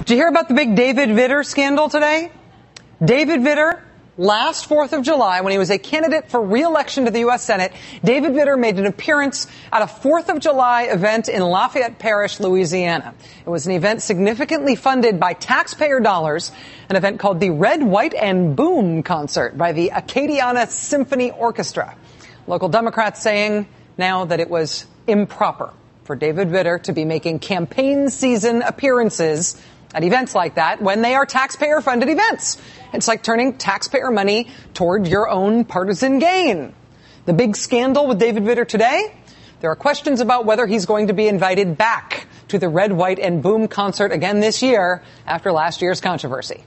Did you hear about the big David Vitter scandal today? David Vitter, last 4th of July, when he was a candidate for re-election to the U.S. Senate, David Vitter made an appearance at a 4th of July event in Lafayette Parish, Louisiana. It was an event significantly funded by taxpayer dollars, an event called the Red, White, and Boom concert by the Acadiana Symphony Orchestra. Local Democrats saying now that it was improper for David Vitter to be making campaign season appearances at events like that when they are taxpayer-funded events. It's like turning taxpayer money toward your own partisan gain. The big scandal with David Vitter today? There are questions about whether he's going to be invited back to the Red, White, and Boom concert again this year after last year's controversy.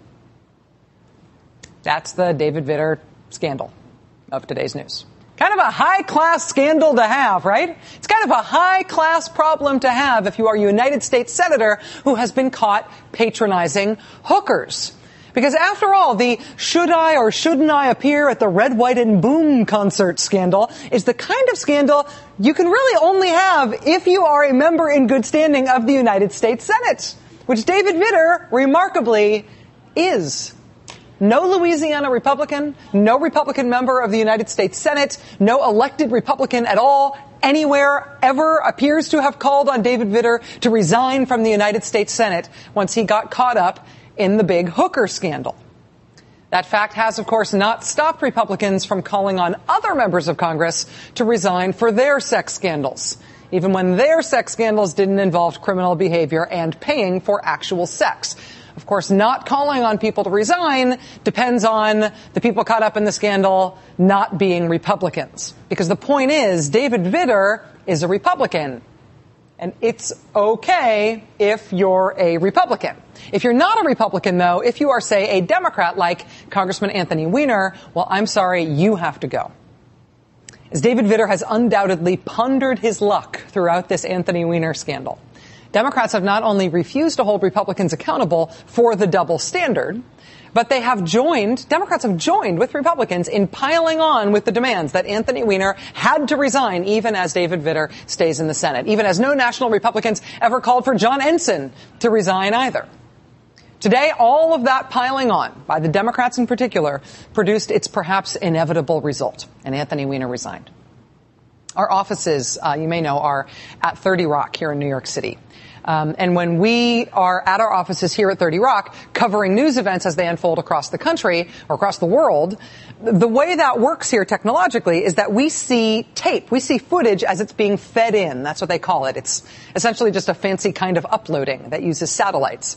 That's the David Vitter scandal of today's news. Kind of a high-class scandal to have, right? It's kind of a high-class problem to have if you are a United States senator who has been caught patronizing hookers. Because after all, the should I or shouldn't I appear at the Red, White, and Boom concert scandal is the kind of scandal you can really only have if you are a member in good standing of the United States Senate, which David Vitter, remarkably, is. No Louisiana Republican, no Republican member of the United States Senate, no elected Republican at all, anywhere, ever appears to have called on David Vitter to resign from the United States Senate once he got caught up in the big hooker scandal. That fact has, of course, not stopped Republicans from calling on other members of Congress to resign for their sex scandals, even when their sex scandals didn't involve criminal behavior and paying for actual sex. Of course, not calling on people to resign depends on the people caught up in the scandal not being Republicans. Because the point is, David Vitter is a Republican. And it's okay if you're a Republican. If you're not a Republican, though, if you are, say, a Democrat like Congressman Anthony Weiner, well, I'm sorry, you have to go. As David Vitter has undoubtedly pondered his luck throughout this Anthony Weiner scandal, Democrats have not only refused to hold Republicans accountable for the double standard, but Democrats have joined with Republicans in piling on with the demands that Anthony Weiner had to resign even as David Vitter stays in the Senate, even as no national Republicans ever called for John Ensign to resign either. Today, all of that piling on, by the Democrats in particular, produced its perhaps inevitable result, and Anthony Weiner resigned. Our offices, you may know, are at 30 Rock here in New York City. And when we are at our offices here at 30 Rock covering news events as they unfold across the country or across the world, the way that works here technologically is that we see tape. We see footage as it's being fed in. That's what they call it. It's essentially just a fancy kind of uploading that uses satellites.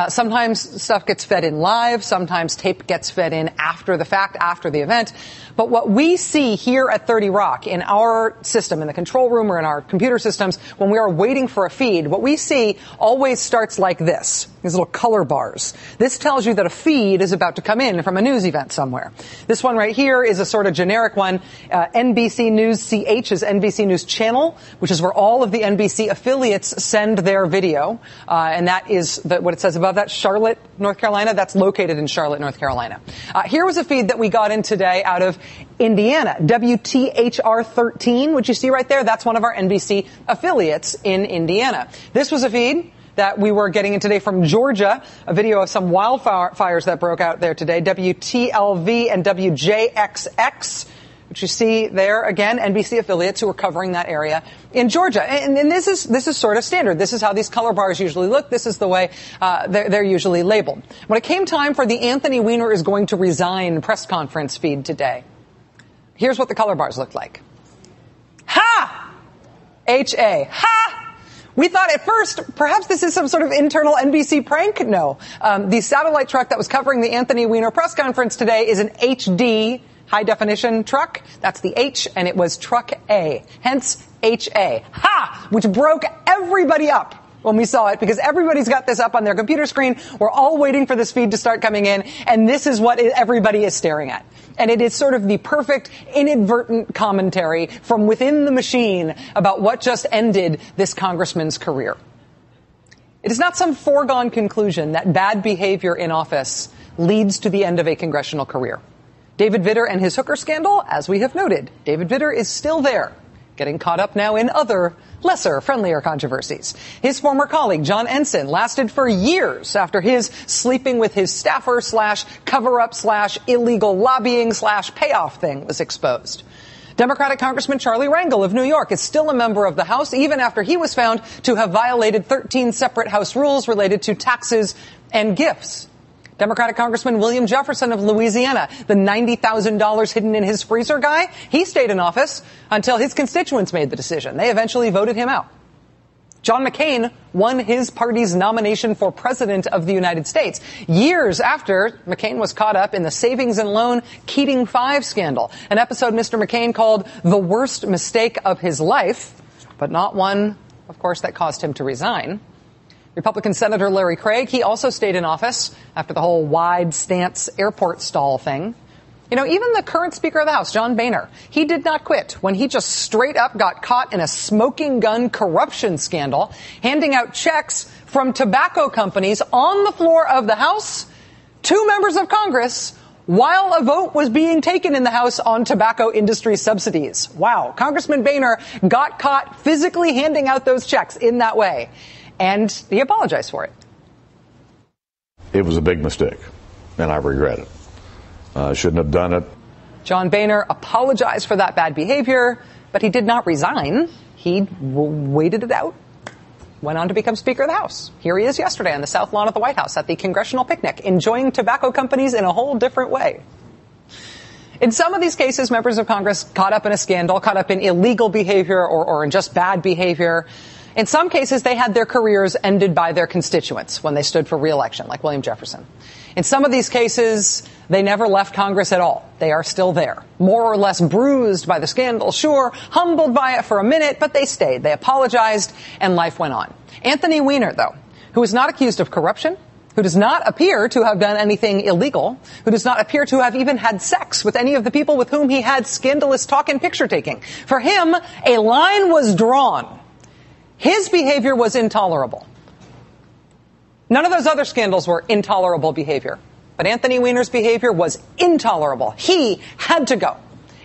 Sometimes stuff gets fed in live. Sometimes tape gets fed in after the fact, after the event. But what we see here at 30 Rock in our system, in the control room or in our computer systems, when we are waiting for a feed, what we see always starts like this. These little color bars. This tells you that a feed is about to come in from a news event somewhere. This one right here is a sort of generic one. NBC News CH is NBC News Channel, which is where all of the NBC affiliates send their video. And that is what it says above that, Charlotte, North Carolina. That's located in Charlotte, North Carolina. Here was a feed that we got in today out of Indiana. WTHR 13, which you see right there, that's one of our NBC affiliates in Indiana. This was a feed that we were getting in today from Georgia, a video of some wildfires that broke out there today, WTLV and WJXX, which you see there, again, NBC affiliates who are covering that area in Georgia. And this is sort of standard. This is how these color bars usually look. This is the way they're usually labeled. When it came time for the Anthony Weiner is going to resign press conference feed today, here's what the color bars looked like. Ha! H-A. Ha! We thought at first, perhaps this is some sort of internal NBC prank. No. The satellite truck that was covering the Anthony Weiner press conference today is an HD high-definition truck. That's the H, and it was Truck A. Hence, H-A. Ha! Which broke everybody up when we saw it, because everybody's got this up on their computer screen. We're all waiting for this feed to start coming in, and this is what everybody is staring at. And it is sort of the perfect inadvertent commentary from within the machine about what just ended this congressman's career. It is not some foregone conclusion that bad behavior in office leads to the end of a congressional career. David Vitter and his hooker scandal, as we have noted, David Vitter is still there, getting caught up now in other, lesser, friendlier controversies. His former colleague, John Ensign, lasted for years after his sleeping with his staffer / cover-up / illegal lobbying / payoff thing was exposed. Democratic Congressman Charlie Rangel of New York is still a member of the House, even after he was found to have violated 13 separate House rules related to taxes and gifts. Democratic Congressman William Jefferson of Louisiana, the $90,000 hidden in his freezer guy, he stayed in office until his constituents made the decision. They eventually voted him out. John McCain won his party's nomination for president of the United States years after McCain was caught up in the savings and loan Keating 5 scandal, an episode Mr. McCain called the worst mistake of his life, but not one, of course, that caused him to resign. Republican Senator Larry Craig, he also stayed in office after the whole wide stance airport stall thing. You know, even the current Speaker of the House, John Boehner, he did not quit when he just straight up got caught in a smoking gun corruption scandal, handing out checks from tobacco companies on the floor of the House to members of Congress while a vote was being taken in the House on tobacco industry subsidies. Wow. Congressman Boehner got caught physically handing out those checks in that way. And he apologized for it. It was a big mistake, and I regret it. Shouldn't have done it. John Boehner apologized for that bad behavior, but he did not resign. He waited it out, went on to become Speaker of the House. Here he is yesterday on the South Lawn of the White House at the congressional picnic, enjoying tobacco companies in a whole different way. In some of these cases, members of Congress caught up in a scandal, caught up in illegal behavior or in just bad behavior. In some cases, they had their careers ended by their constituents when they stood for re-election, like William Jefferson. In some of these cases, they never left Congress at all. They are still there, more or less bruised by the scandal, sure, humbled by it for a minute, but they stayed. They apologized, and life went on. Anthony Weiner, though, who is not accused of corruption, who does not appear to have done anything illegal, who does not appear to have even had sex with any of the people with whom he had scandalous talk and picture taking. For him, a line was drawn. His behavior was intolerable. None of those other scandals were intolerable behavior. But Anthony Weiner's behavior was intolerable. He had to go.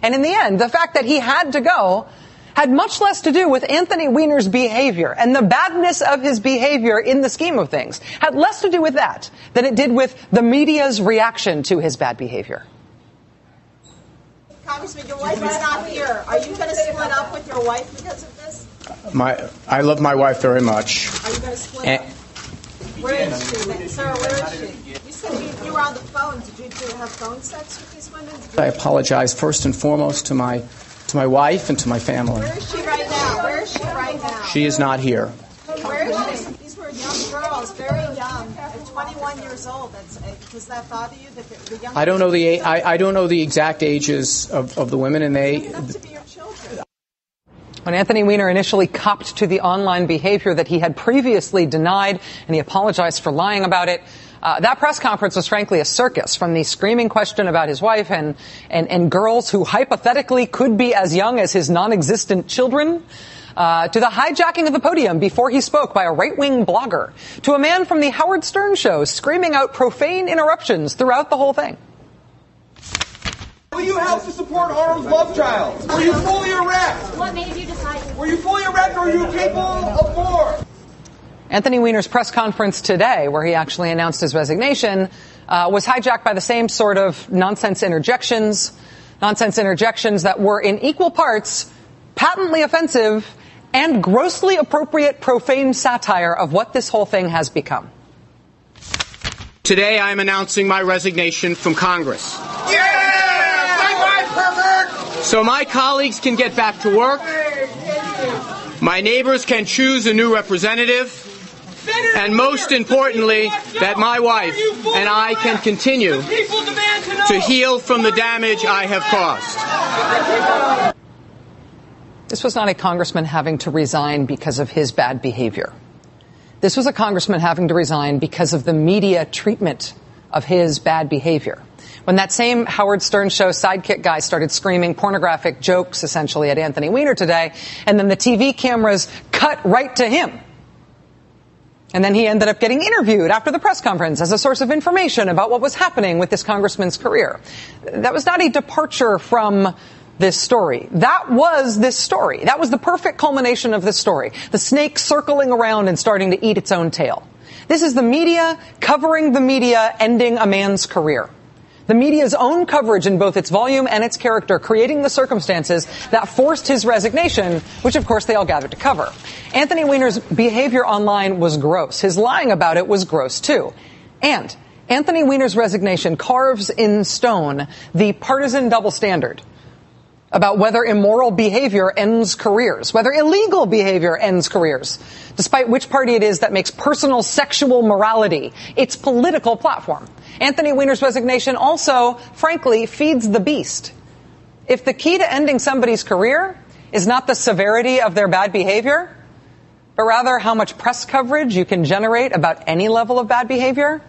And in the end, the fact that he had to go had much less to do with Anthony Weiner's behavior, and the badness of his behavior in the scheme of things had less to do with that than it did with the media's reaction to his bad behavior. Congressman, your wife is not here. Are you going to split up with your wife because of this? I love my wife very much. Are you going to split up? Where is she then? Sir, where is she? You said you were on the phone. Did you have phone sex with these women? I apologize first and foremost to my wife and to my family. Where is she right now? Where is she right now? She is not here. Where is she? These were young girls, very young, at 21 years old. Does that bother you? The young I don't know the exact ages of the women, and they. Enough to be your children. When Anthony Weiner initially copped to the online behavior that he had previously denied, and he apologized for lying about it, that press conference was frankly a circus, from the screaming question about his wife and girls who hypothetically could be as young as his non-existent children, to the hijacking of the podium before he spoke by a right-wing blogger, to a man from the Howard Stern show screaming out profane interruptions throughout the whole thing. Will you help to support Arnold's love child? Were you fully erect? What made you decide? Were you fully erect, or are you capable of more? Anthony Weiner's press conference today, where he actually announced his resignation, was hijacked by the same sort of nonsense interjections that were in equal parts patently offensive and grossly appropriate profane satire of what this whole thing has become. Today I am announcing my resignation from Congress. Yeah! Bye-bye, pervert! So my colleagues can get back to work. My neighbors can choose a new representative. And most importantly, that my wife and I can continue to heal from the damage I have caused. This was not a congressman having to resign because of his bad behavior. This was a congressman having to resign because of the media treatment of his bad behavior. When that same Howard Stern show sidekick guy started screaming pornographic jokes essentially at Anthony Weiner today, and then the TV cameras cut right to him. And then he ended up getting interviewed after the press conference as a source of information about what was happening with this congressman's career. That was not a departure from this story. That was this story. That was the perfect culmination of this story. The snake circling around and starting to eat its own tail. This is the media covering the media ending a man's career. The media's own coverage in both its volume and its character creating the circumstances that forced his resignation, which of course they all gathered to cover. Anthony Weiner's behavior online was gross. His lying about it was gross too. And Anthony Weiner's resignation carves in stone the partisan double standard about whether immoral behavior ends careers, whether illegal behavior ends careers, despite which party it is that makes personal sexual morality its political platform. Anthony Weiner's resignation also, frankly, feeds the beast. If the key to ending somebody's career is not the severity of their bad behavior, but rather how much press coverage you can generate about any level of bad behavior,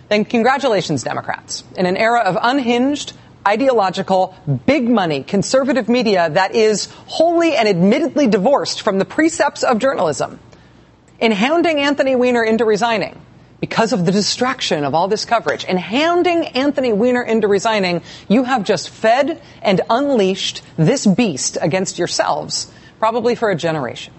then congratulations, Democrats. In an era of unhinged, ideological, big money, conservative media that is wholly and admittedly divorced from the precepts of journalism, in hounding Anthony Weiner into resigning, because of the distraction of all this coverage, in hounding Anthony Weiner into resigning, you have just fed and unleashed this beast against yourselves, probably for a generation.